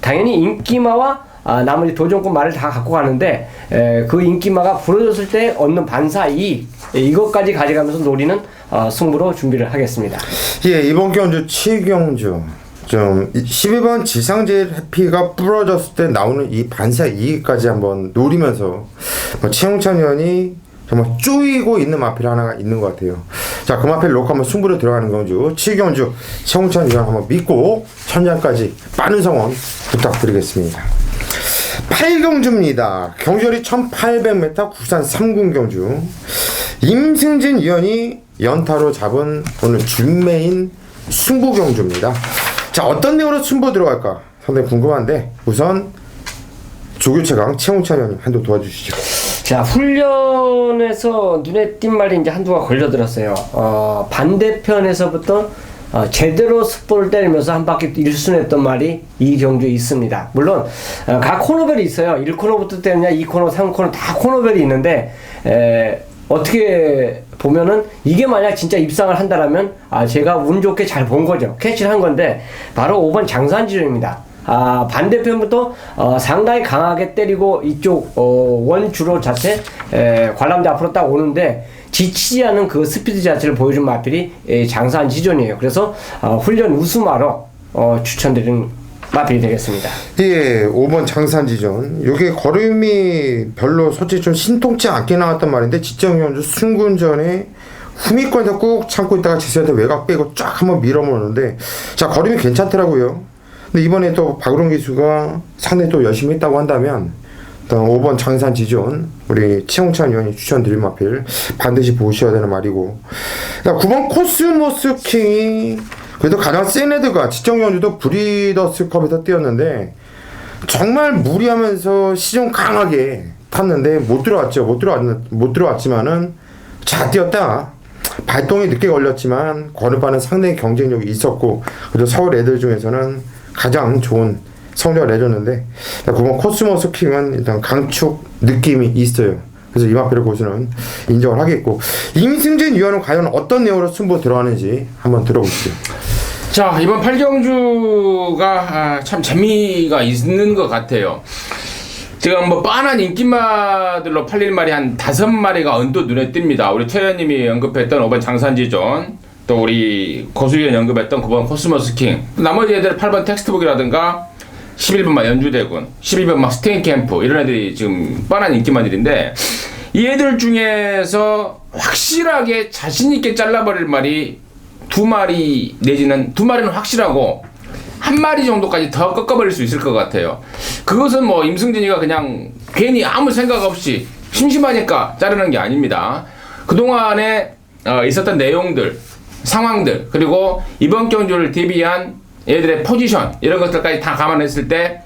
Speaker 2: 당연히 인기마와 나머지 도전권 말을 다 갖고 가는데 그 인기마가 부러졌을 때 얻는 반사 이익 이것까지 가져가면서 노리는 승부로 준비를 하겠습니다.
Speaker 1: 예, 이번 경주 7경주 좀 12번 지상제 해피가 부러졌을 때 나오는 이 반사 이익까지 한번 노리면서 최홍찬 의원이 정말 쪼이고 있는 마필 하나가 있는 것 같아요. 자, 그 마필 놓고 한번 승부를 들어가는 경주 7경주 최홍찬 위원 한번 믿고 천장까지 빠른 성원 부탁드리겠습니다. 8경주입니다. 경주열이 1800m 국산 3군 경주. 임승진 위원이 연타로 잡은 오늘 준메인 승부 경주입니다. 자, 어떤 내용으로 승부 들어갈까 상당히 궁금한데 우선 조교 최강 최홍찬 위원님 한도 도와주시죠.
Speaker 2: 자, 훈련에서 눈에 띈 말이 이제 한두가 걸려들었어요. 반대편에서부터 제대로 스포를 때리면서 한 바퀴 일순했던 말이 이 경주에 있습니다. 물론 각 코너별이 있어요. 1코너부터 때리냐 2코너 3코너 다 코너별이 있는데 어떻게 보면은 이게 만약 진짜 입상을 한다라면 제가 운 좋게 잘 본 거죠. 캐치를 한 건데 바로 5번 장산지점입니다. 반대편부터 상당히 강하게 때리고 이쪽 원주로 자체 관람대 앞으로 딱 오는데 지치지 않은 그 스피드 자체를 보여준 마필이 장산 지존이에요. 그래서 훈련 우수마로 추천드리는 마필이 되겠습니다.
Speaker 1: 예, 5번 장산지전. 이게 걸음이 별로 솔직히 좀 신통치 않게 나왔단 말인데 직전경주 승군전에 후미권에서 꾹 참고 있다가 지수한테 외곽 빼고 쫙 한번 밀어보는데 자, 걸음이 괜찮더라고요. 근데 이번에 또 박우동 기수가 상당히 또 열심히 했다고 한다면 5번 장산지존 우리 최홍찬 위원이 추천드릴 마필 반드시 보셔야 되는 말이고, 9번 코스모스킹이 그래도 가장 센 애들과 직전경주도 브리더스컵에서 뛰었는데 정말 무리하면서 시종 강하게 탔는데 못 들어왔지만은 잘 뛰었다. 발동이 늦게 걸렸지만 걸음바는 상당히 경쟁력이 있었고 그래도 서울 애들 중에서는 가장 좋은 성적을 내줬는데 9번 코스모스킹은 일단 강축 느낌이 있어요. 그래서 이 마필의 고수는 인정을 하겠고, 임승진 위원은 과연 어떤 내용으로 승부 들어가는지 한번 들어보시죠.
Speaker 3: 자, 이번 8경주가 참 재미가 있는 것 같아요. 지금 뭐 뻔한 인기마들로 팔릴 말이 한 5마리가 언뜻 눈에 띕니다. 우리 최 의원님이 언급했던 5번 장산지존, 또 우리 고수위원 언급했던 9번 코스모스킹, 나머지 애들 8번 텍스트북이라든가 11번 막 연주대군, 12번 막 스테인캠프, 이런 애들이 지금 뻔한 인기마들인데 이 애들 중에서 확실하게 자신있게 잘라버릴 말이 2마리 내지는 2마리는 확실하고 1마리 정도까지 더 꺾어버릴 수 있을 것 같아요. 그것은 뭐 임승진이가 그냥 괜히 아무 생각 없이 심심하니까 자르는 게 아닙니다. 그동안에 있었던 내용들, 상황들, 그리고 이번 경주를 대비한 얘들의 포지션, 이런 것들까지 다 감안했을 때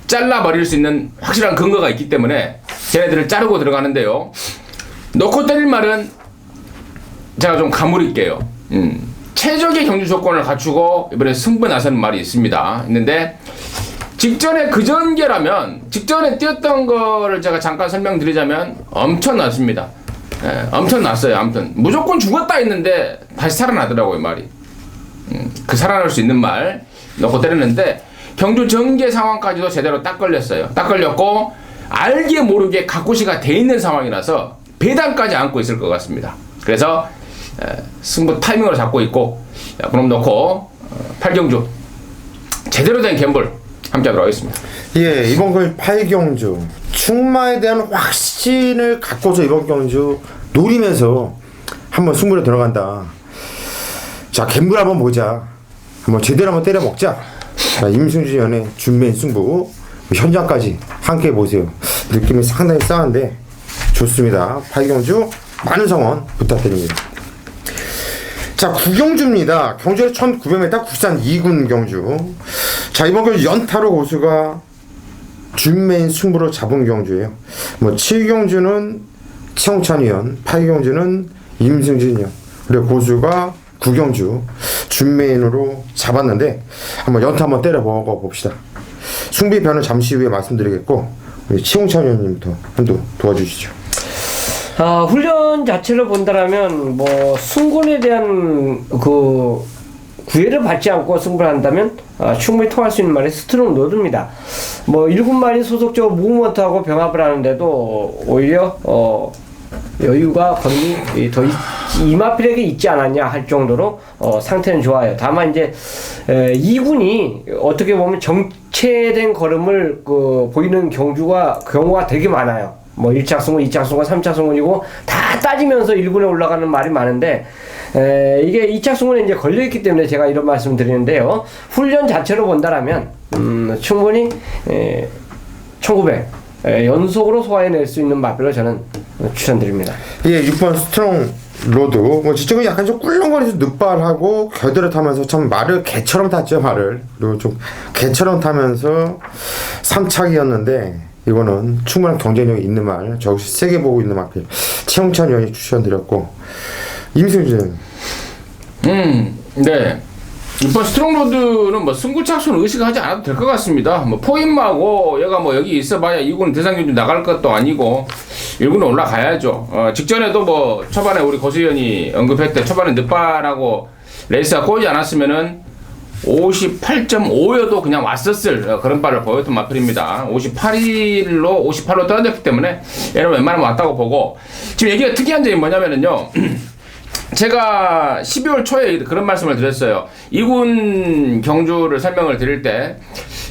Speaker 3: 잘라버릴 수 있는 확실한 근거가 있기 때문에 쟤네들을 자르고 들어가는데요. 놓고 때릴 말은 제가 좀 가물을게요. 최적의 경주 조건을 갖추고 이번에 승부에 나서는 말이 있는데 직전에 그전개라면 직전에 뛰었던 거를 제가 잠깐 설명드리자면 엄청났습니다. 엄청났어요. 아무튼 무조건 죽었다 했는데 다시 살아나더라고요, 말이. 그 살아날 수 있는 말 넣고 때렸는데 경주 전개 상황까지도 제대로 딱 걸렸어요. 딱 걸렸고 알게 모르게 각고시가 돼 있는 상황이라서 배당까지 안고 있을 것 같습니다. 그래서 승부 타이밍으로 잡고 있고, 그럼 놓고 8경주 제대로 된 갬블 함께 하도록 하겠습니다.
Speaker 1: 예, 이번 경주 8경주 충마에 대한 확신을 갖고서 이번 경주 노리면서 한번 승부를 들어간다. 자, 갬블 한번 보자. 한번 제대로 한번 때려 먹자. 자, 임승진 위원의 준비인 승부 현장까지 함께 보세요. 느낌이 상당히 싸한데 좋습니다. 8경주 많은 성원 부탁드립니다. 자, 9경주입니다. 경주는 1900m 국산 2군 경주. 자, 이번 경주 연타로 고수가 준메인 승부로 잡은 경주예요. 뭐 7경주는 최홍찬 위원, 8경주는 임승진 위원, 그리고 고수가 9경주 준메인으로 잡았는데 한번 연타 한번 때려 먹어 봅시다. 승비편은 잠시 후에 말씀드리겠고, 우리 최홍찬 위원님부터 한도 도와주시죠.
Speaker 2: 훈련 자체를 본다라면 뭐 승군에 대한 그 구애를 받지 않고 승부를 한다면 충분히 통할 수 있는 말이 스트롱 노드입니다. 뭐 1군만이 소속적으로 무브먼트하고 병합을 하는데도 오히려 여유가 거의 더 이마필에게 있지 않았냐 할 정도로 상태는 좋아요. 다만 이제 2군이 어떻게 보면 정체된 걸음을 보이는 경우가 되게 많아요. 뭐 1차 승군, 2차 승군, 3차 승군이고 다 따지면서 1군에 올라가는 말이 많은데 이게 2차 승군에 이제 걸려있기 때문에 제가 이런 말씀 드리는데요. 훈련 자체로 본다라면 충분히 1900 연속으로 소화해낼 수 있는 마필로 저는 추천드립니다.
Speaker 1: 예, 6번 스트롱 로드. 뭐 지적은 약간 좀 꿀렁거리면서 늑발하고 겨드를 타면서 참 말을 개처럼 탔죠, 말을. 그리고 좀 개처럼 타면서 3착이었는데 이거는 충분한 경쟁력이 있는 말. 저 역시 세게 보고 있는 마필. 최홍찬 의원이 추천드렸고 임승준.
Speaker 3: 네. 이번 스트롱로드는 뭐 승부착순 의식하지 않아도 될 것 같습니다. 뭐 포인마고 얘가 뭐 여기 있어봐야 2군 대상경주 나갈 것도 아니고 1군에 올라가야죠. 직전에도 뭐 초반에 우리 고수위원이 언급했대. 초반에 늦바라고 레이스가 꼬이지 않았으면은 58.5여도 그냥 왔었을 그런 발을 보였던 마필입니다. 58로 떨어졌기 때문에 얘는 웬만하면 왔다고 보고, 지금 얘기가 특이한 점이 뭐냐면은요. 제가 12월 초에 그런 말씀을 드렸어요. 2군 경주를 설명을 드릴 때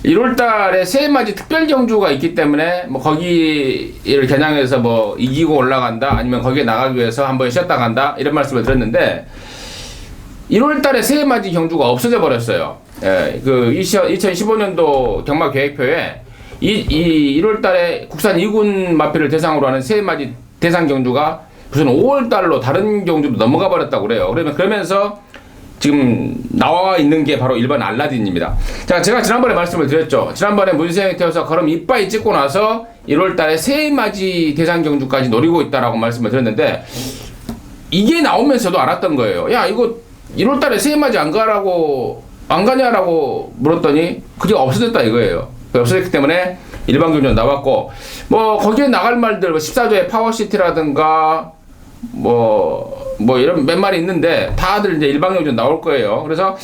Speaker 3: 1월 달에 새해맞이 특별 경주가 있기 때문에 뭐 거기를 겨냥해서 뭐 이기고 올라간다, 아니면 거기에 나가기 위해서 한번 쉬었다 간다, 이런 말씀을 드렸는데 1월 달에 새해맞이 경주가 없어져 버렸어요. 예, 그 2015년도 경마 계획표에 이 1월 달에 국산 2군 마필을 대상으로 하는 새해맞이 대상 경주가 무슨 5월달로 다른 경주로 넘어가 버렸다고 그래요. 그러면서 지금 나와 있는 게 바로 일반 알라딘입니다. 자, 제가 지난번에 말씀을 드렸죠. 지난번에 문세영이 태워서 걸음 이빠이 찍고 나서 1월달에 새해맞이 대상 경주까지 노리고 있다라고 말씀을 드렸는데, 이게 나오면서도 알았던 거예요. 야, 이거 1월달에 새해맞이 안 가냐라고 물었더니 그게 없어졌다 이거예요. 없어졌기 때문에 일반 경주 나왔고, 뭐 거기에 나갈 말들 14조의 파워시티라든가 뭐 이런 몇 마리 있는데 다들 이제 일반 경주 나올 거예요. 그래서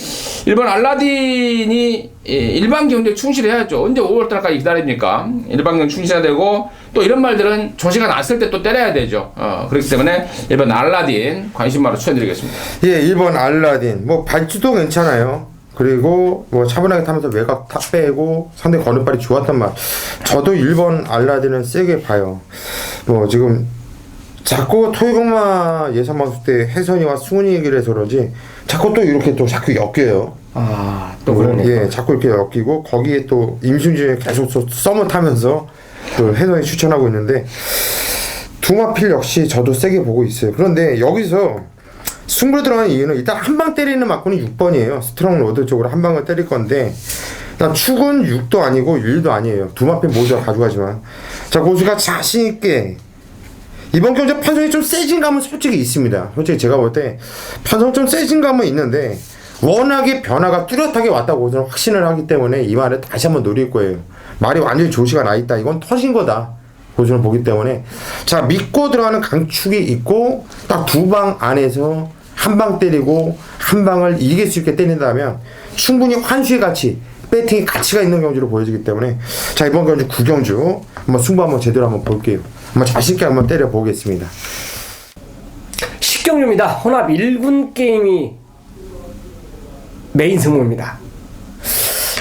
Speaker 3: 일반 알라딘이 일반 경주에 충실해야죠. 언제 5월달까지 기다립니까? 일반 경주 충실해야 되고, 또 이런 말들은 조시가 났을 때 또 때려야 되죠. 그렇기 때문에 일반 알라딘 관심마로 추천드리겠습니다.
Speaker 1: 예, 1번 알라딘. 뭐 발주도 괜찮아요. 그리고 뭐 차분하게 타면서 외곽 탑 빼고 상대 거는발이 좋았단 말. 저도 1번 알라딘은 세게 봐요. 뭐 지금 자꾸 토요경마 예선 봤을 때 혜선이와 승훈이 얘기를 해서 그런지 자꾸 또 이렇게 또 자꾸 엮여요.
Speaker 2: 또 그러네요.
Speaker 1: 예, 자꾸 이렇게 엮이고 거기에 또 임순진이 계속 썸을 타면서 또 혜선이 추천하고 있는데 두마필 역시 저도 세게 보고 있어요. 그런데 여기서 승부를 들어가는 이유는 일단 한 방 때리는 맞고는 6번이에요. 스트롱 로드 쪽으로 한 방을 때릴 건데, 일단 축은 6도 아니고 1도 아니에요. 두마필 모두 다 가져가지만. 자, 고수가 자신있게 이번 경제 판정이 좀 세진 감은 솔직히 있습니다. 솔직히 제가 볼 때 판정 좀 세진 감은 있는데 워낙에 변화가 뚜렷하게 왔다고 저는 확신을 하기 때문에 이 말을 다시 한번 노릴 거예요. 말이 완전히 조시가 나 있다. 이건 터진 거다. 고수는 보기 때문에, 자, 믿고 들어가는 강축이 있고 딱 두 방 안에서 한 방 때리고 한 방을 이길 수 있게 때린다면 충분히 환수의 가치, 배팅의 가치가 있는 경주로 보여지기 때문에, 자, 이번 경주 9경주 한번 승부 한번 제대로 한번 볼게요. 한번 자신있게 한번 때려보겠습니다.
Speaker 2: 10경주입니다. 혼합 1군 게임이 메인 승부입니다.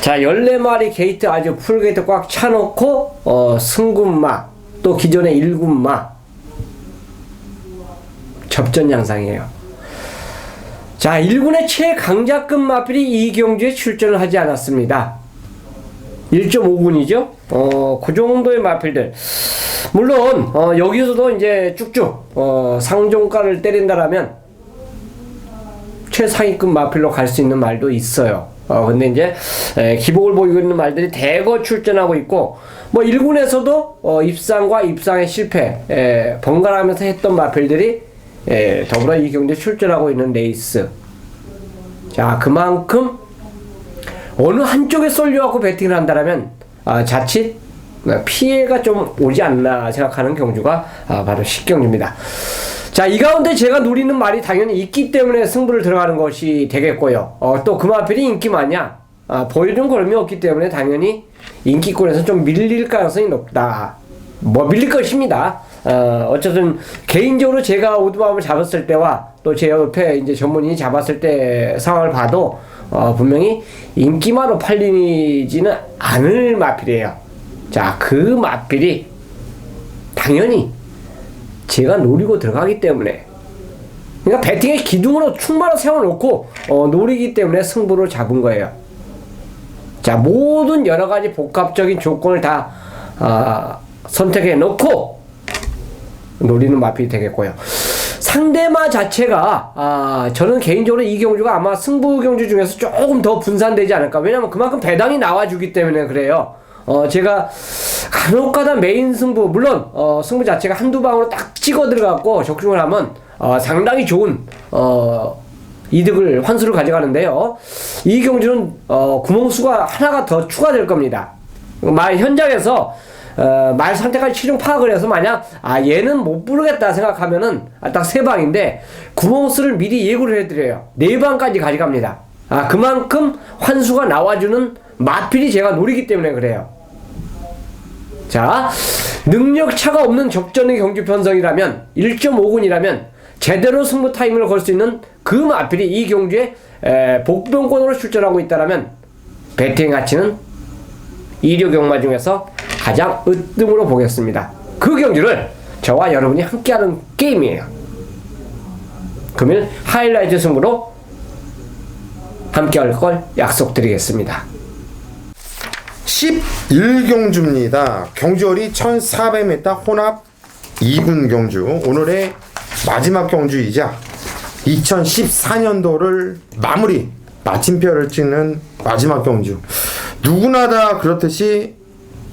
Speaker 2: 자, 14마리 게이트 아주 풀 게이트 꽉 차놓고 승군마, 또 기존의 1군마 접전 양상이에요. 자, 1군의 최강자급 마필이 이 경주에 출전을 하지 않았습니다. 1.5군이죠. 그 정도의 마필들. 물론 여기서도 이제 쭉쭉 상종가를 때린다라면 최상위급 마필로 갈 수 있는 말도 있어요. 근데 이제 기복을 보이고 있는 말들이 대거 출전하고 있고, 뭐 1군에서도 입상과 입상의 실패 번갈아가면서 했던 마필들이 더불어 이 경기에 출전하고 있는 레이스. 자, 그만큼 어느 한쪽에 쏠려갖고 배팅을 한다라면 자칫 피해가 좀 오지 않나 생각하는 경주가 바로 10경주입니다. 자, 이 가운데 제가 노리는 말이 당연히 있기 때문에 승부를 들어가는 것이 되겠고요. 또 그 마필이 인기 많냐? 보여준 걸음이 없기 때문에 당연히 인기권에서 좀 밀릴 가능성이 높다. 뭐 밀릴 것입니다. 어쨌든 개인적으로 제가 오두막을 잡았을 때와 또 제 옆에 이제 전문인이 잡았을 때 상황을 봐도 분명히 인기만으로 팔리지는 않을 마필이에요. 자, 그 마필이 당연히 제가 노리고 들어가기 때문에, 그러니까 배팅의 기둥으로 충만을 세워놓고 노리기 때문에 승부를 잡은 거예요. 자, 모든 여러 가지 복합적인 조건을 다 선택해 놓고 노리는 마필이 되겠고요. 상대마 자체가 저는 개인적으로 이 경주가 아마 승부 경주 중에서 조금 더 분산되지 않을까. 왜냐면 그만큼 배당이 나와주기 때문에 그래요. 제가 간혹가다 메인 승부, 물론 승부 자체가 한두 방으로 딱 찍어 들어갔고 적중을 하면 상당히 좋은 이득을, 환수를 가져가는데요. 이 경주는 구멍수가 하나가 더 추가될 겁니다. 말 현장에서 말 상태까지 최종 파악을 해서 만약 얘는 못 부르겠다 생각하면은 딱 3방인데 구멍수를 미리 예고를 해드려요. 4방까지 가져갑니다. 그만큼 환수가 나와주는 마필이 제가 노리기 때문에 그래요. 자, 능력차가 없는 접전의 경주 편성이라면 1.5군이라면 제대로 승부 타임을 걸 수 있는 그 마필이 이 경주에 복병권으로 출전하고 있다라면 배팅 가치는 2류 경마 중에서 가장 으뜸으로 보겠습니다. 그 경주를 저와 여러분이 함께하는 게임이에요. 금일 하이라이트 승부로 함께할 걸 약속드리겠습니다.
Speaker 1: 11경주입니다. 경주월이 1400m 혼합 2군 경주, 오늘의 마지막 경주이자 2014년도를 마침표를 찍는 마지막 경주. 누구나 다 그렇듯이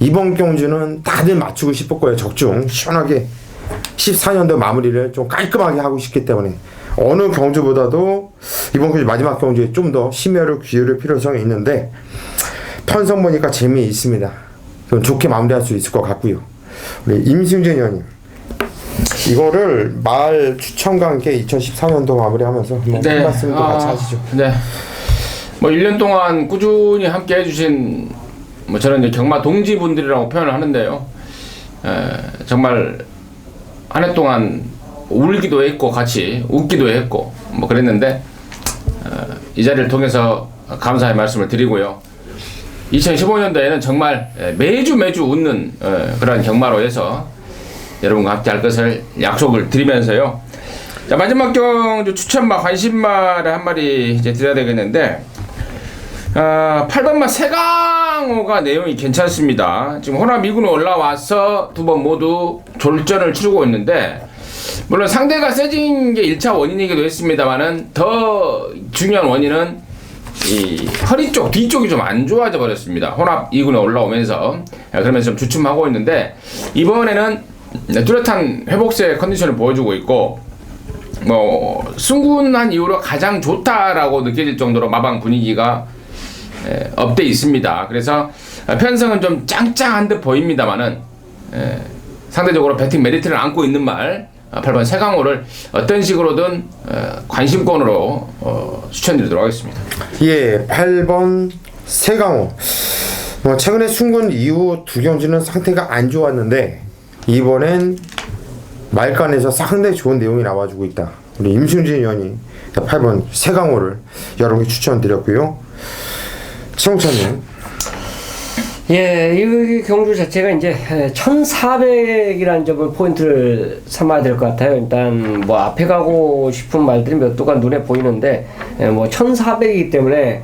Speaker 1: 이번 경주는 다들 맞추고 싶을 거예요. 적중 시원하게 14년도 마무리를 좀 깔끔하게 하고 싶기 때문에 어느 경주보다도 이번 경주 마지막 경주에 좀 더 심혈을 기울일 필요성이 있는데, 편성 보니까 재미있습니다. 좀 좋게 마무리할 수 있을 것 같고요. 우리 임승진 의원님, 이거를 말 추천과 함께 2014년도 마무리하면서 한 말씀 또 같이 하시죠.
Speaker 3: 네. 뭐 1년 동안 꾸준히 함께 해주신 저는 이제 경마 동지분들이라고 표현을 하는데요. 정말 한 해 동안 울기도 했고 같이 웃기도 했고 뭐 그랬는데 이 자리를 통해서 감사의 말씀을 드리고요. 2015년도에는 정말 매주 웃는 그런 경마로 해서 여러분과 함께 할 것을 약속을 드리면서요. 자, 마지막 경주 추천마 관심마를 한 마리 이제 드려야 되겠는데, 8번마 세강호가 내용이 괜찮습니다. 지금 호남 2군에 올라와서 2번 모두 졸전을 치르고 있는데, 물론 상대가 세진 게 1차 원인이기도 했습니다만은 더 중요한 원인은 이 허리 쪽 뒤쪽이 좀 안 좋아져 버렸습니다. 혼합 2군에 올라오면서. 그러면서 좀 주춤하고 있는데, 이번에는 뚜렷한 회복세 컨디션을 보여주고 있고, 뭐 승군한 이후로 가장 좋다라고 느껴질 정도로 마방 분위기가 업돼 있습니다. 그래서 편성은 좀 짱짱한 듯 보입니다만은 상대적으로 배팅 메리트를 안고 있는 말 8번 세강호를 어떤 식으로든 관심권으로 추천드리도록 하겠습니다.
Speaker 1: 예, 8번 세강호. 최근에 순군 이후 2경주는 상태가 안 좋았는데 이번엔 말간에서 상당히 좋은 내용이 나와주고 있다. 우리 임승진 의원이 8번 세강호를 여러분께 추천드렸고요. 최홍찬님.
Speaker 2: 예, 이 경주 자체가 이제 1400이라는 점을 포인트를 삼아야 될 것 같아요. 일단 뭐 앞에 가고 싶은 말들이 몇 도가 눈에 보이는데, 뭐 1400이기 때문에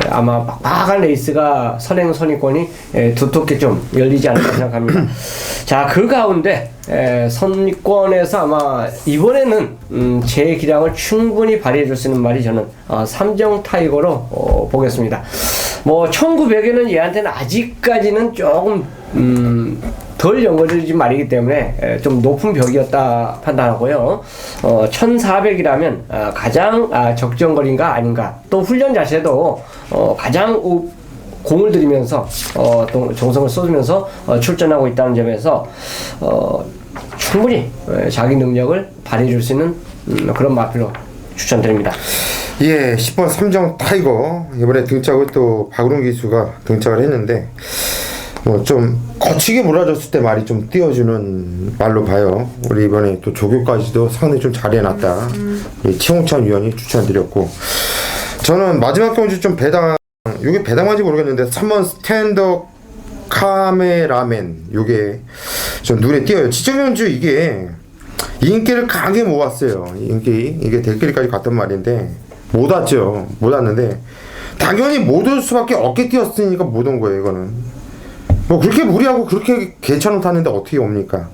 Speaker 2: 아마 막박한 레이스가 선행선의권이 두텁게 좀 열리지 않을까 생각합니다. 자, 그 가운데 선의권에서 아마 이번에는 제 기량을 충분히 발휘해 줄 수 있는 말이 저는 삼정 타이거로 보겠습니다. 뭐 1900에는 얘한테는 아직까지는 조금 덜 연거해진 말이기 때문에 좀 높은 벽이었다 판단하고요. 1400이라면 가장 적정거리인가 아닌가, 또 훈련 자체도 가장 공을 들이면서 또 정성을 쏟으면서 출전하고 있다는 점에서 충분히 자기 능력을 발휘해 줄 수 있는 그런 마필로 추천드립니다.
Speaker 1: 예, 10번 삼정 타이거 이번에 등짝을 또 박우릉 기수가 등짝을 했는데 뭐 좀 거치게 몰아줬을 때 말이 좀 띄워주는 말로 봐요. 우리 이번에 또 조교까지도 상당히 좀 잘해놨다. 최홍찬 위원이 추천드렸고, 저는 마지막 경주 좀 이게 배당인지 모르겠는데 3번 스탠더 카메라맨, 요게 좀 눈에 띄어요. 지적연주 이게 인기를 강하게 모았어요. 이게 대길까지 갔단 말인데 못 왔죠. 못 왔는데 당연히 못 올 수밖에 없게 뛰었으니까 못 온 거예요. 이거는 뭐 그렇게 무리하고 그렇게 개천을 탔는데 어떻게 옵니까?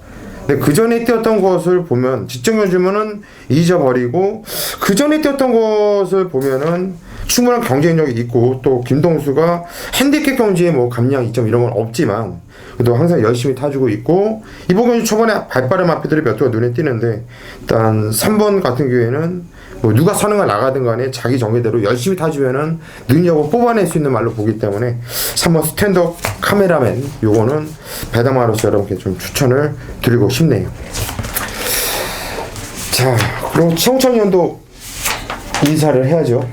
Speaker 1: 근데 그 전에 뛰었던 것을 보면 지적연주면은 잊어버리고 그 전에 뛰었던 것을 보면은 충분한 경쟁력이 있고 또 김동수가 핸디캡 경지에 뭐 감량 2점 이런 건 없지만 그래도 항상 열심히 타주고 있고 이번 경주 초반에 발빠른 마피들이 몇 도가 눈에 띄는데 일단 3번 같은 경우에는 뭐 누가 선행을 나가든 간에 자기 정의대로 열심히 타주면은 능력을 뽑아낼 수 있는 말로 보기 때문에 3번 스탠드업 카메라맨 요거는 배당마로서 여러분께 좀 추천을 드리고 싶네요. 자, 그럼 청천년도 인사를 해야죠.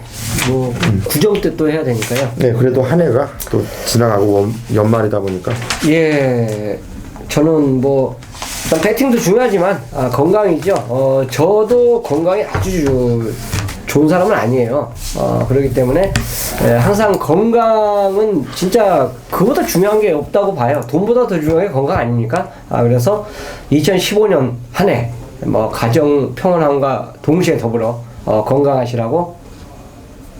Speaker 2: 뭐 구정 때 또 해야 되니까요.
Speaker 1: 네, 그래도 한 해가 또 지나가고 연말이다 보니까.
Speaker 2: 예, 저는 뭐 일단 배팅도 중요하지만 건강이죠. 저도 건강이 아주 좋은 사람은 아니에요. 그렇기 때문에 항상 건강은 진짜 그보다 중요한 게 없다고 봐요. 돈보다 더 중요한 게 건강 아닙니까? 그래서 2015년 한 해 뭐 가정 평온함과 동시에 더불어 건강하시라고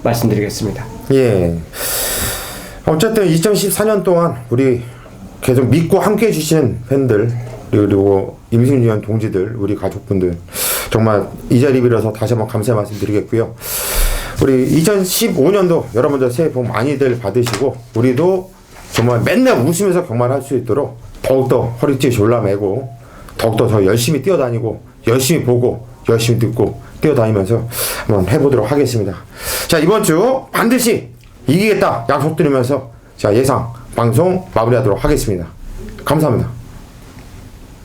Speaker 2: 말씀드리겠습니다.
Speaker 1: 예. 어쨌든 2014년 동안 우리 계속 믿고 함께 해주신 팬들 그리고 임승주연 동지들 우리 가족분들 정말 이 자리 빌어서 다시 한번 감사의 말씀 드리겠고요. 우리 2015년도 여러분들 새해 복 많이들 받으시고 우리도 정말 맨날 웃으면서 경마를 할 수 있도록 더욱더 허리띠 졸라매고 더욱더 더 열심히 뛰어다니고 열심히 보고 열심히 듣고 뛰어다니면서 한번 해보도록 하겠습니다. 자, 이번 주 반드시 이기겠다 약속드리면서 자, 예상 방송 마무리하도록 하겠습니다. 감사합니다.